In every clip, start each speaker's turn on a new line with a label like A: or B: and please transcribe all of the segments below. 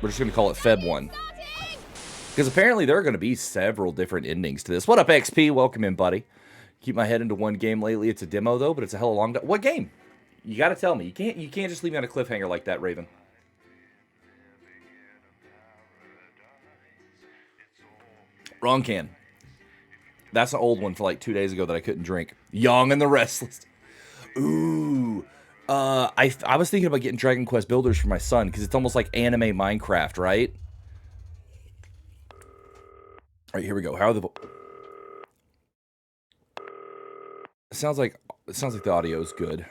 A: We're just going to call it Feb 1. Because apparently there are going to be several different endings to this. What up, XP? Welcome in, buddy. Keep my head into one game lately. It's a demo, though, but it's a hell of a long time. What game? You got to tell me. You can't just leave me on a cliffhanger like that, Raven. Wrong can. That's an old one for like 2 days ago that I couldn't drink. Young and the Restless. Ooh. I was thinking about getting Dragon Quest Builders for my son because it's almost like anime Minecraft, right? All right, here we go. How are the... It sounds like the audio is good.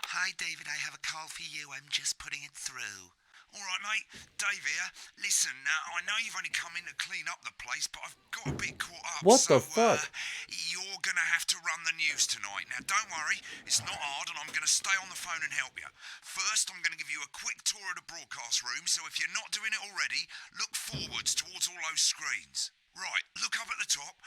B: Hi, David. I have a call for you. I'm just putting it through. All right, mate. Dave here. Listen, I know you've only come in to clean up the place, but I've got a bit caught up.
A: What the fuck?
B: You're going to have to run the news tonight. Now, don't worry. It's not hard, and I'm going to stay on the phone and help you. First, I'm going to give you a quick tour of the broadcast room, so if you're not doing it already, look forwards towards all those screens. Right, look up at the top.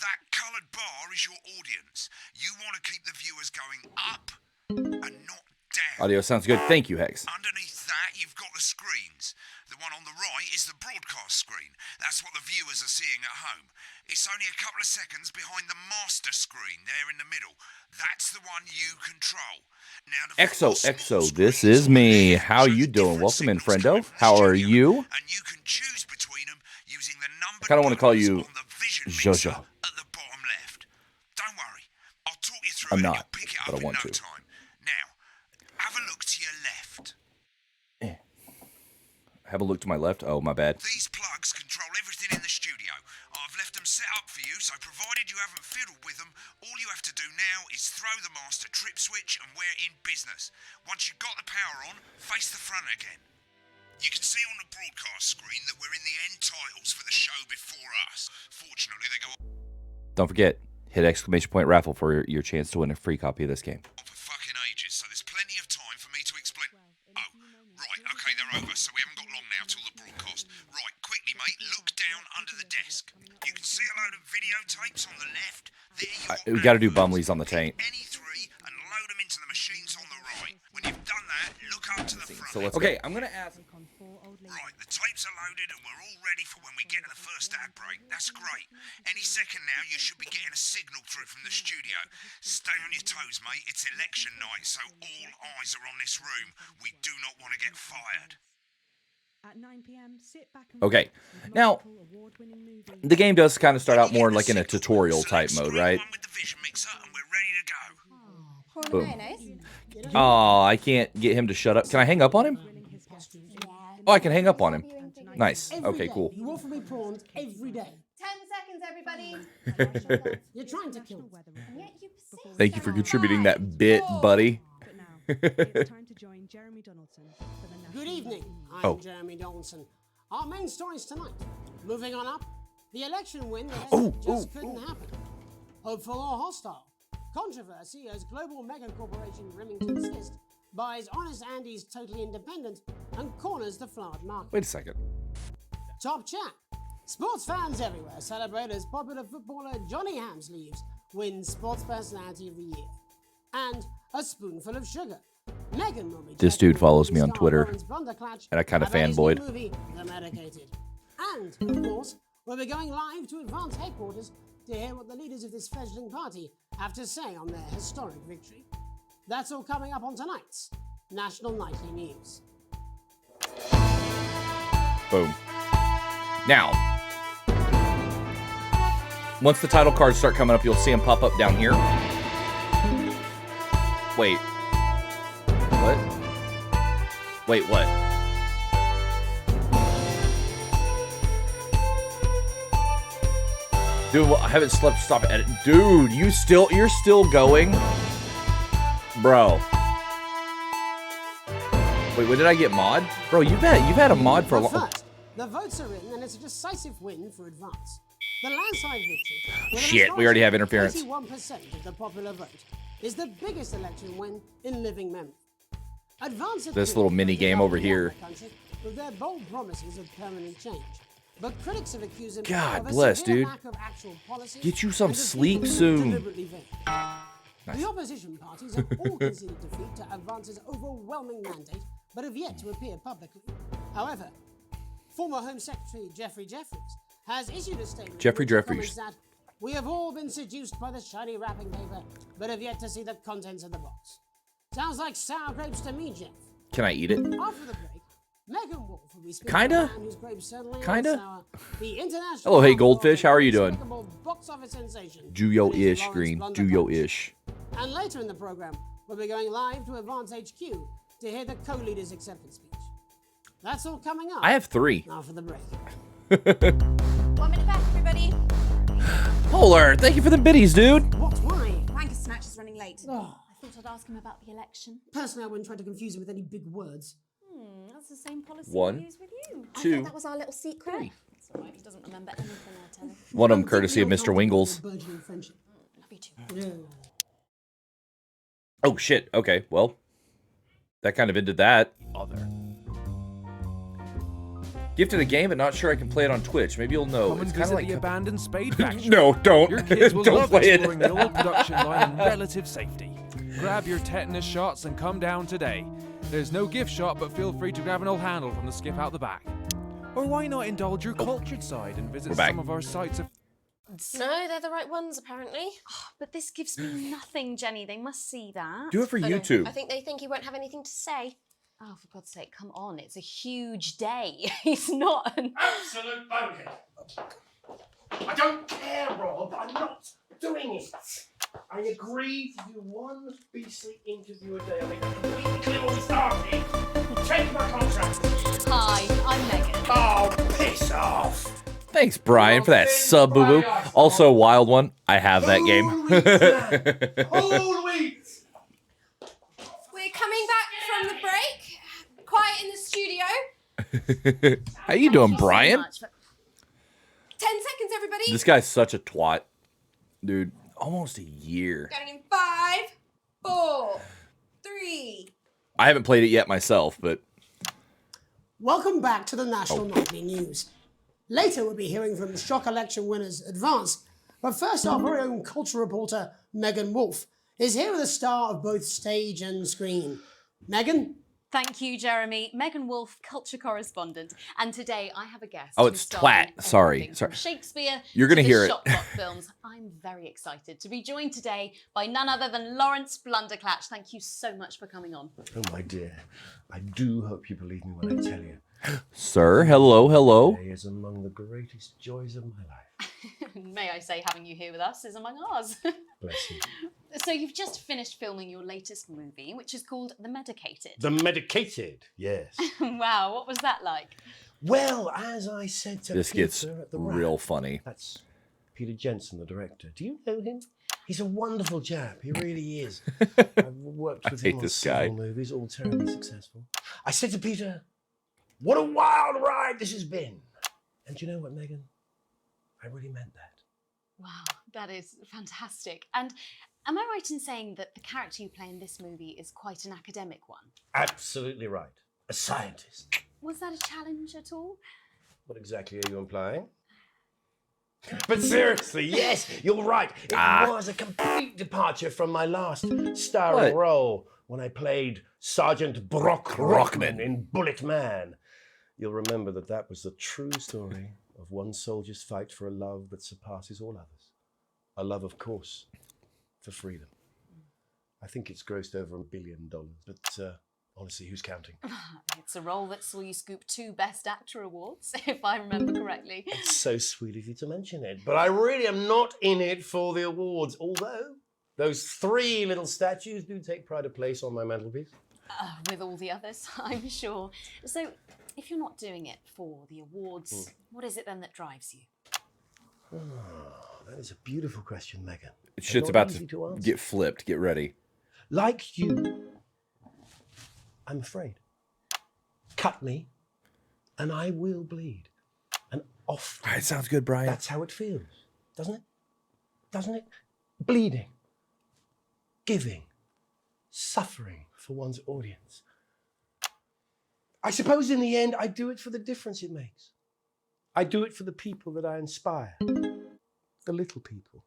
B: That coloured bar is your audience. You want to keep the viewers going up and not down.
A: Audio sounds good. Thank you, Hex.
B: Underneath that, you've got the screens. The one on the right is the broadcast screen. That's what the viewers are seeing at home. It's only a couple of seconds behind the master screen there in the middle. That's the one you control. Now, the
A: Exo, this is me. How you doing? Welcome in, friendo. How are you?
B: And you can choose between them using the number.
A: I kind of want to call you
B: on the vision
A: Jojo.
B: at the bottom left. Don't worry, I'll talk you through
A: I'm
B: it and
A: not,
B: you'll pick it
A: but
B: up
A: I want
B: in no
A: to.
B: time. Now, have a look to your left.
A: Have a look to my left. Oh, my bad.
B: These plugs control everything in the studio. I've left them set up for you, so provided you haven't fiddled with them, all you have to do now is throw the master trip switch and we're in business. Once you've got the power on, face the front again. You can see on the broadcast screen that we're in the end titles for the show before us. Fortunately, they go on
A: Don't forget, hit exclamation point raffle for your chance to win a free copy of this game.
B: for fucking ages, so there's plenty of time for me to explain. Oh, right, okay, they're over, so we haven't got long now till the broadcast. Right, quickly, mate, look down under the desk. You can see a load of videotapes on the left. There
A: We got to do Bumleys on the tank.
B: Any three and load them into the machines on the right. When you've done that, look up to the front.
A: So okay, I'm gonna ask.
B: Right, the tapes are loaded and we're all ready for when we get to the first ad break. That's great. Any second now, you should be getting a signal through from the studio. Stay on your toes, mate. It's election night, so all eyes are on this room. We do not want to get fired.
C: At 9 p.m., sit back and
A: Okay, now the game does kind of start out more like in a tutorial type mode, right?
B: With the vision mixer and we're ready to go.
A: Boom. Oh, I can't get him to shut up. Can I hang up on him? Oh, I can hang up on him. Nice. Okay, cool.
D: You offer me prawns every day.
E: 10 seconds, everybody.
D: You're trying to kill me.
E: And yet you persist.
A: Thank you for contributing that bit, buddy.
C: But now, it's time to join Jeremy Donaldson for the National
D: Good evening. I'm
A: Oh.
D: Jeremy Donaldson. Our main stories tonight. Moving on up, the election win that just couldn't happen. Hopeful or hostile. Controversy as global mega corporation Remington Cyst buys Honest Andy's Totally Independent and corners the flowered market.
A: Wait a second.
D: Top chat. Sports fans everywhere celebrate as popular footballer Johnny Hamsleeves wins Sports Personality of the Year. And a spoonful of sugar. Megan will be
A: This
D: checking
A: dude follows me on
D: Star
A: Twitter,
D: Lawrence Blunderclatch
A: and I kinda
D: about his
A: fanboyed.
D: new movie, The Medicated. And, of course, we'll be going live to Advance headquarters to hear what the leaders of this fledgling party have to say on their historic victory. That's all coming up on tonight's National Nightly News.
A: Boom. Now, once the title cards start coming up, you'll see them pop up down here. Wait. What? Wait, what? Dude, I haven't slept. Stop it. Dude, you're still going? Bro. Wait, what did I get mod? Bro, you've had a mod for a
D: But
A: long...
D: first, the votes are in, and it's a decisive win for Advance. The landslide victory. with an
A: Shit, we already have interference.
D: 81% of the popular vote is the biggest election win in living memory. Advance
A: This little mini game over here.
D: With their bold promises of permanent change. But critics have accused them
A: God
D: of a
A: bless,
D: severe
A: dude.
D: lack of actual policy
A: Get you some
D: and of
A: sleep
D: being
A: soon.
D: deliberately vague. The opposition parties have all conceded defeat to Advance's overwhelming mandate, but have yet to appear publicly. However, former Home Secretary Geoffrey Jeffries has issued a statement.
A: Jeffrey
D: in which he
A: Jeffries.
D: comments that we have all been seduced by the shiny wrapping paper, but have yet to see the contents of the box. Sounds like sour grapes to me, Jeff.
A: Can I eat it?
D: After the break, Megan Wolf will be speaking
A: Kinda?
D: to a man whose grapes certainly
A: Kinda?
D: aren't sour. The international
A: Hello, hey, Goldfish. How are you doing?
D: despicable box office sensation.
A: Do yo
D: that is
A: ish,
D: Lawrence
A: Green.
D: Blunderbuss.
A: Do yo ish.
D: And later in the program, we'll be going live to Advance HQ to hear the co-leader's acceptance speech. That's all coming up.
A: I have 3.
D: After the break.
E: 1 minute back, everybody.
A: Polar, thank you for the biddies, dude.
D: What? Why?
E: Wanker Snatch is running late.
D: Oh,
E: I thought I'd ask him about the election.
D: personally, I wouldn't try to confuse him with any big words.
E: That's the same policy
A: 1,
E: we use with you. I
A: 2,
E: thought that was our little secret.
A: 3.
E: That's all right. He doesn't remember anything I tell him.
A: One of them
D: I'm
A: courtesy of
D: deeply
A: Mr. Wingles.
D: uncomfortable with burgeoning friendship.
E: Love you too.
D: Yeah.
A: Oh, shit. Okay, well, that kind of ended that.
F: Other.
A: Gifted a game, but not sure I can play it on Twitch. Maybe you'll know.
F: Come and
A: It's kind
F: visit
A: of like
F: the abandoned Spade Factory.
A: No, don't.
F: Your kids will
A: Don't
F: love
A: play
F: exploring
A: it.
F: the old production line in relative safety. Grab your tetanus shots and come down today. There's no gift shop, but feel free to grab an old handle from the skip out the back. Or why not indulge your cultured side and visit
A: We're back.
F: some of our sites of...
G: No, they're the right ones, apparently.
E: But this gives me nothing, Jenny. They must see that.
A: Do it for
G: I know.
A: YouTube.
G: I think they think he won't have anything to say.
E: Oh, for God's sake, come on. It's a huge day. He's not an...
H: Absolute bonehead. I don't care, Rob. I'm not doing it. I agreed to do one beastly interview a day. I mean, completely clear what we started. Take my contract.
E: Hi, I'm Megan.
H: Oh, piss off.
A: Thanks, Brian, for that sub, boo boo. Also, Wild One. I have that game.
H: Whole wheat.
G: We're coming back from the break. Quiet in the studio.
A: How you doing, Brian?
G: 10 seconds, everybody.
A: This guy's such a twat, dude. Almost a year.
G: Going in 5, 4, 3.
A: I haven't played it yet myself, but
D: Welcome back to the National Nightly News. Later, we'll be hearing from shock election winners Advance. But first, our very own culture reporter, Megan Wolf, is here with a star of both stage and screen. Megan?
E: Thank you, Jeremy. Megan Wolf, culture correspondent. And today I have a guest.
A: Oh,
E: who's
A: it's
E: starred in
A: twat. Sorry.
E: everything from Shakespeare
A: You're gonna
E: to the
A: hear it.
E: shot clock films. I'm very excited to be joined today by none other than Lawrence Blunderclatch. Thank you so much for coming on.
H: Oh, my dear. I do hope you believe me when I tell you.
A: sir, hello.
H: Today is among the greatest joys of my life.
E: May I say, having you here with us is among ours.
H: Bless you.
E: So you've just finished filming your latest movie, which is called The Medicated.
H: The medicated, yes.
E: Wow, what was that like?
H: Well, as I said to
A: This
H: Peter
A: gets
H: at the
A: real
H: Wrap,
A: funny.
H: That's Peter Jensen, the director. Do you know him? He's a wonderful chap. He really is. I've worked with
A: I hate
H: him on
A: this guy.
H: several movies, all terribly successful. I said to Peter, what a wild ride this has been. And you know what, Megan? I really meant that.
E: Wow, that is fantastic. And am I right in saying that the character you play in this movie is quite an academic one?
H: Absolutely right. A scientist.
E: Was that a challenge at all?
H: What exactly are you implying? But seriously, yes, you're right. It was a complete departure from my last starring
A: What?
H: role when I played Sergeant Brockman in Bullet Man. You'll remember that was the true story of one soldier's fight for a love that surpasses all others. A love, of course, for freedom. I think it's grossed over $1 billion, but honestly, who's counting?
E: It's a role that saw you scoop 2 Best Actor awards, if I remember correctly.
H: It's so sweet of you to mention it, but I really am not in it for the awards, although those 3 little statues do take pride of place on my mantelpiece.
E: With all the others, I'm sure. So, if you're not doing it for the awards, what is it then that drives you?
H: Oh, that is a beautiful question, Megan.
A: Shit's
H: Not
A: about
H: easy
A: to
H: answer.
A: get flipped. Get ready.
H: Like you, I'm afraid. Cut me, and I will bleed. And often,
A: All right, sounds good, Brian.
H: that's how it feels, doesn't it? Doesn't it? Bleeding, giving, suffering for one's audience. I suppose in the end, I do it for the difference it makes. I do it for the people that I inspire, the little people.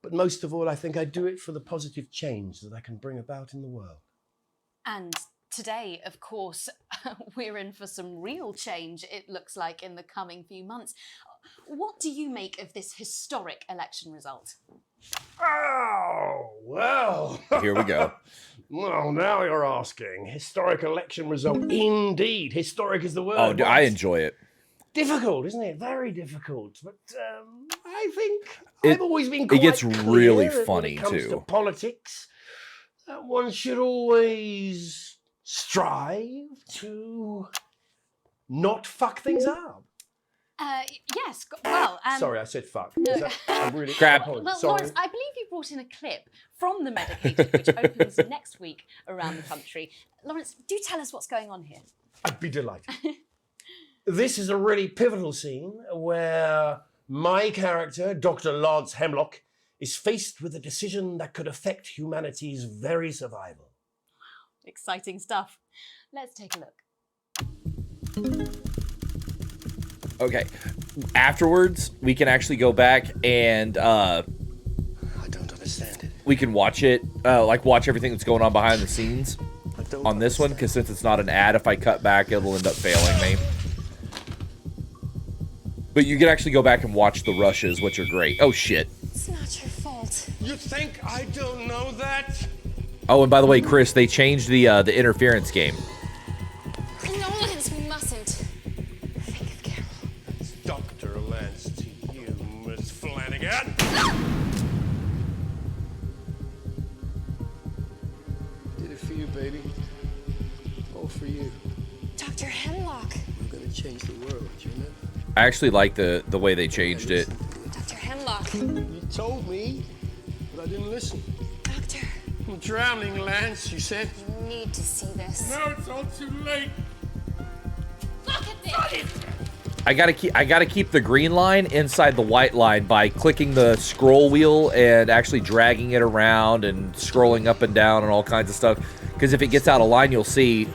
H: But most of all, I think I do it for the positive change that I can bring about in the world.
E: And today, of course, we're in for some real change, it looks like, in the coming few months. What do you make of this historic election result?
H: Oh, well.
A: Here we go.
H: Well, now you're asking. Historic election result. Indeed. Historic is the word.
A: Oh, I enjoy it.
H: Difficult, isn't it? Very difficult. But I think
A: It-
H: I've always been
A: it
H: quite
A: gets
H: clear
A: really
H: that
A: funny,
H: when it comes
A: too.
H: to politics, that one should always strive to not fuck things up.
E: Yes, well,
H: Sorry, I said fuck.
E: no.
H: Is that, I'm really
A: Crap.
E: Well,
H: sorry.
E: Lawrence, I believe you brought in a clip from The Medicated, which opens next week around the country. Lawrence, do tell us what's going on here.
H: I'd be delighted. This is a really pivotal scene where my character, Dr. Lance Hemlock, is faced with a decision that could affect humanity's very survival.
E: Exciting stuff. Let's take a look.
A: Okay. Afterwards, we can actually go back and
H: I don't understand it.
A: we can watch it, like watch everything that's going on behind the scenes on this one, because since it's not an ad, if I cut back, it'll end up failing me. But you can actually go back and watch the rushes, which are great. Oh, shit.
G: It's not your fault.
H: You think I don't know that?
A: Oh, and by the way, Chris, they changed the interference game.
G: Lawrence, we mustn't. Think of Carol.
H: It's Dr. Lance to you, Miss Flanagan.
I: Did it for you, baby. All for you.
G: Dr. Hemlock.
I: I'm gonna change the world, you know?
A: I actually like the way they changed it.
G: Dr. Hemlock.
I: You told me, but I didn't listen.
G: Doctor,
I: I'm drowning, Lance, you said.
G: you need to see this.
I: No, it's all too late.
G: Look at this!
A: I gotta keep the green line inside the white line by clicking the scroll wheel and actually dragging it around and scrolling up and down and all kinds of stuff. Because if it gets out of line, you'll see.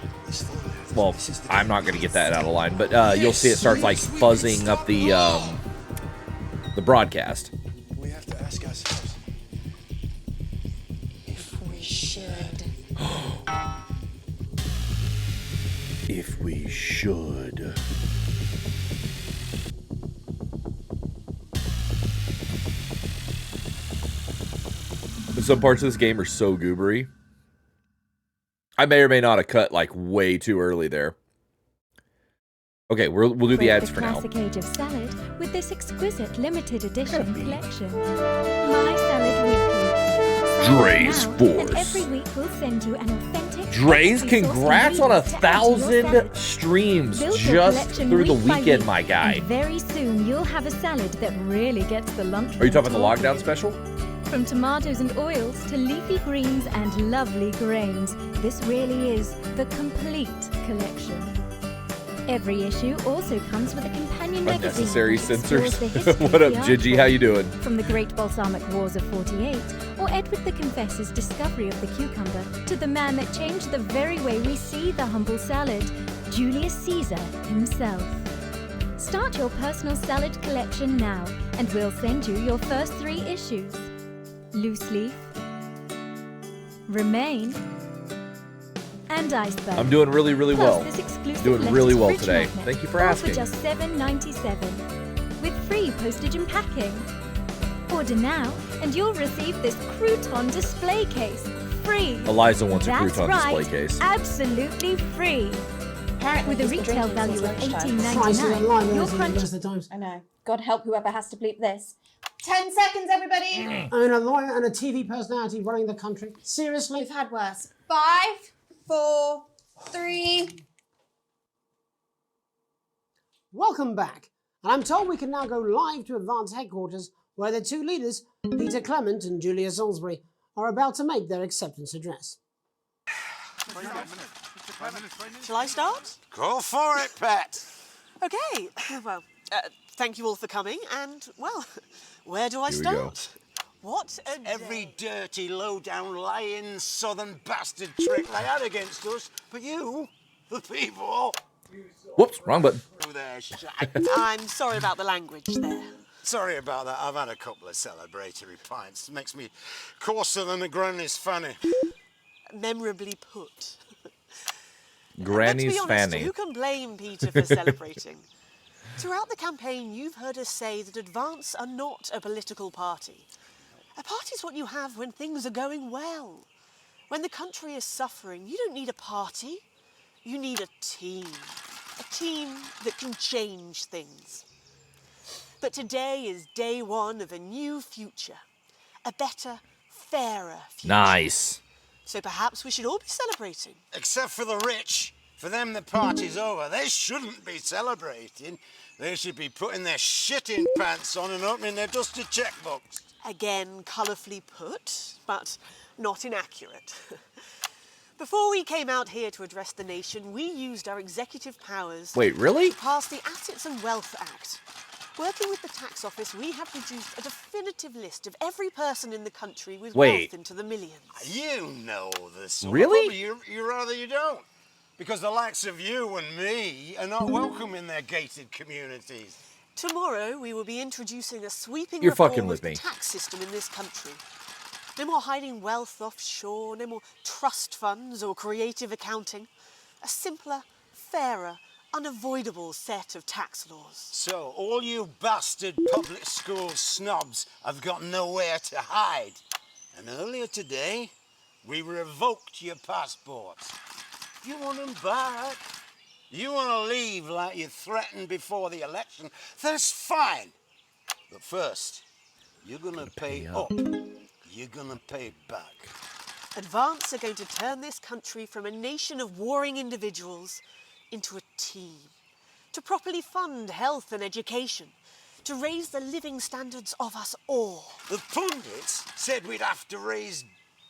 A: Well, I'm not gonna get that out of line, but you'll see it starts like fuzzing up the broadcast.
I: We have to ask ourselves if we should.
A: If we should. Some parts of this game are so goobery. I may or may not have cut like way too early there. Okay, we'll do the ads for now.
J: Classic age of salad with this exquisite limited edition collection. My Salad Weekly.
A: Dre's
J: Now,
A: Force.
J: And every week we'll send you an authentic.
A: Dre's,
J: ethically sourced
A: congrats on
J: ingredient to add to your
A: 1,000
J: salad.
A: streams
J: Build your
A: just
J: collection
A: through the
J: week by
A: weekend,
J: week,
A: my guy.
J: And very soon you'll have a salad that really gets the lunch.
A: Are you talking about the lockdown special?
J: From tomatoes and oils to leafy greens and lovely grains, this really is the complete collection. Every issue also comes with a companion magazine.
A: Unnecessary
J: that explores
A: censors.
J: the history
A: What
J: of
A: up,
J: the
A: Gigi?
J: art
A: How you doing?
J: From the Great Balsamic Wars of 48, or Edward the Confessor's discovery of the cucumber, to the man that changed the very way we see the humble salad, Julius Caesar himself. Start your personal salad collection now, and we'll send you your first 3 issues. Loose Leaf, Remain, and Iceberg.
A: I'm doing really, really
J: Plus,
A: well.
J: this exclusive
A: Doing
J: lettuce
A: really well
J: fridge
A: today.
J: magnet,
A: Thank you for
J: all
A: asking.
J: For just $7.97, with free postage and packing. Order now, and you'll receive this crouton display case free.
A: Eliza wants a
J: That's
A: crouton
J: right,
A: display case.
J: Absolutely free.
G: Apparently,
J: With a
G: he's been
J: retail
G: drinking
J: value of
G: since lunchtime.
J: $18.99, your crunch.
D: Most of the times.
G: I know. God help whoever has to bleep this. 10 seconds, everybody.
D: I mean, a lawyer and a TV personality running the country. Seriously?
G: We've had worse. 5, 4, 3.
D: Welcome back. And I'm told we can now go live to Advance Headquarters, where the 2 leaders, Peter Clement and Julia Salisbury, are about to make their acceptance address.
K: Shall I start?
B: Go for it, Pet.
K: Okay. Well, thank you all for coming, and, well, where do I
A: Here we go.
K: start? What a
B: Every dirty, low-down, lying southern bastard trick they had against us, but you, the people,
A: Whoops, wrong button.
B: do their shit.
K: I'm sorry about the language there.
B: Sorry about that. I've had a couple of celebratory pints. It makes me coarser than a granny's fanny.
K: Memorably put.
A: Granny's
K: but to be honest,
A: fanny.
K: who can blame Peter for celebrating? Throughout the campaign, you've heard us say that Advance are not a political party. A party's what you have when things are going well. When the country is suffering, you don't need a party. You need a team. A team that can change things. But today is day one of a new future. A better, fairer future.
A: Nice.
K: So perhaps we should all be celebrating.
L: Except for the rich. For them, the party's over. They shouldn't be celebrating. They should be putting their shitting pants on and opening their dusty checkbooks.
K: Again, colourfully put, but not inaccurate. Before we came out here to address the nation, we used our executive powers
A: Wait, really?
K: to pass the Assets and Wealth Act. Working with the tax office, we have produced a definitive list of every person in the country with wealth into the millions.
L: You know this.
A: Really?
L: You rather you don't. Because the likes of you and me are not welcome in their gated communities.
K: Tomorrow, we will be introducing a sweeping
A: You're
K: reform
A: fucking
K: of
A: with
K: the
A: me.
K: tax system in this country. No more hiding wealth offshore, no more trust funds or creative accounting. A simpler, fairer, unavoidable set of tax laws.
L: So, all you bastard public school snobs have got nowhere to hide. And earlier today, we revoked your passports. You want them back? You want to leave like you threatened before the election? That's fine. But first, you're going to pay up. You're going to pay back.
K: Advance are going to turn this country from a nation of warring individuals into a team. To properly fund health and education. To raise the living standards of us all.
L: The pundits said we'd have to raise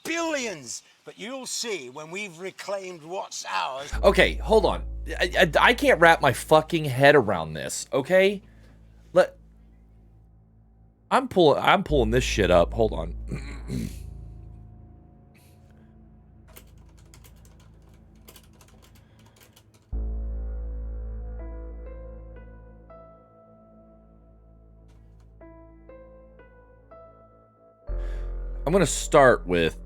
L: billions. But you'll see when we've reclaimed what's ours.
A: Okay, hold on. I can't wrap my fucking head around this, okay? I'm pulling this shit up. Hold on. I'm going to start with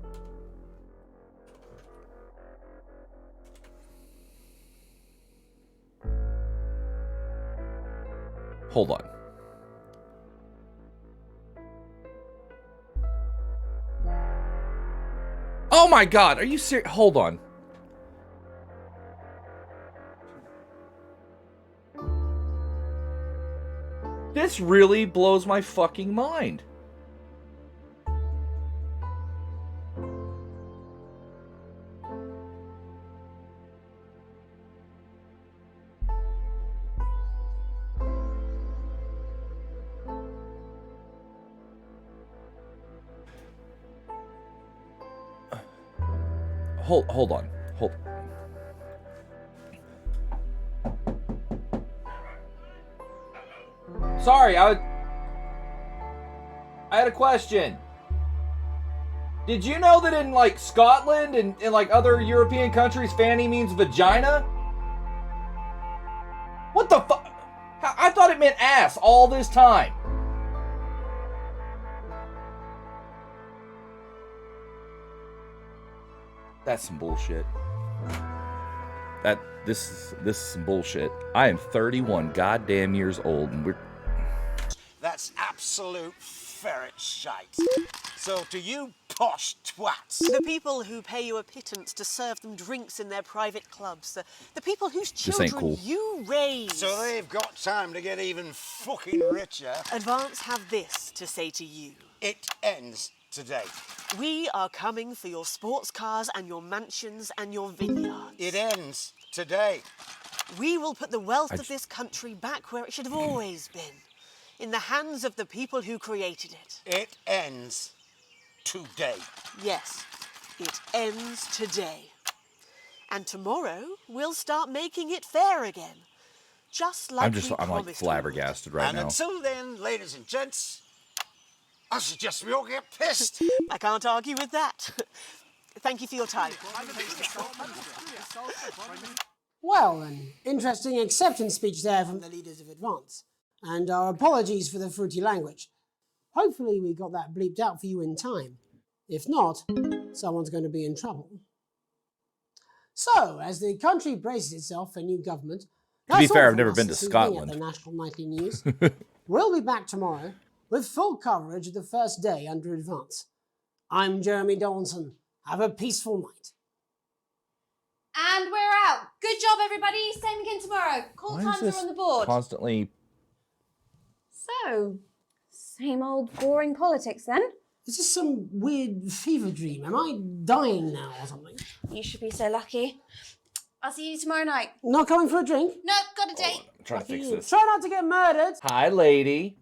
A: hold on. Oh my God, are you serious? Hold on. This really blows my fucking mind. Hold on. Sorry, I had a question. Did you know that in like Scotland and in like other European countries, fanny means vagina? What the fuck? I thought it meant ass all this time. That's some bullshit. This is some bullshit. I am 31 goddamn years old and
L: That's absolute ferret shite. So to you posh twats.
K: The people who pay you a pittance to serve them drinks in their private clubs. The people whose
A: This ain't
K: children
A: cool.
K: you raise.
L: So they've got time to get even fucking richer.
K: Advance have this to say to you.
L: It ends today.
K: We are coming for your sports cars and your mansions and your vineyards.
L: It ends today.
K: We will put the wealth of this country back where it should have always been. In the hands of the people who created it.
L: It ends today.
K: Yes, it ends today. And tomorrow, we'll start making it fair again. Just like
A: I'm like flabbergasted right
L: and
A: now.
L: until then, ladies and gents, I suggest we all get pissed.
K: I can't argue with that. Thank you for your time.
D: Well, an interesting acceptance speech there from the leaders of Advance. And our apologies for the fruity language. Hopefully we got that bleeped out for you in time. If not, someone's going to be in trouble. So, as the country braces itself for new government,
A: To be
D: that's
A: fair,
D: all
A: I've
D: from
A: never
D: us
A: been to
D: this evening at
A: Scotland.
D: the National Nightly News. We'll be back tomorrow with full coverage of the first day under advance. I'm Jeremy Donaldson. Have a peaceful night.
G: And we're out. Good job, everybody. Same again tomorrow. Call
A: Why is
G: times
A: this
G: are on the board.
A: constantly?
G: So, same old boring politics then?
D: Is this some weird fever dream? Am I dying now or something?
G: You should be so lucky. I'll see you tomorrow night.
D: Not coming for a drink?
G: No, got a date.
A: I'm trying to fix this.
D: Try not to get murdered.
A: Hi, lady.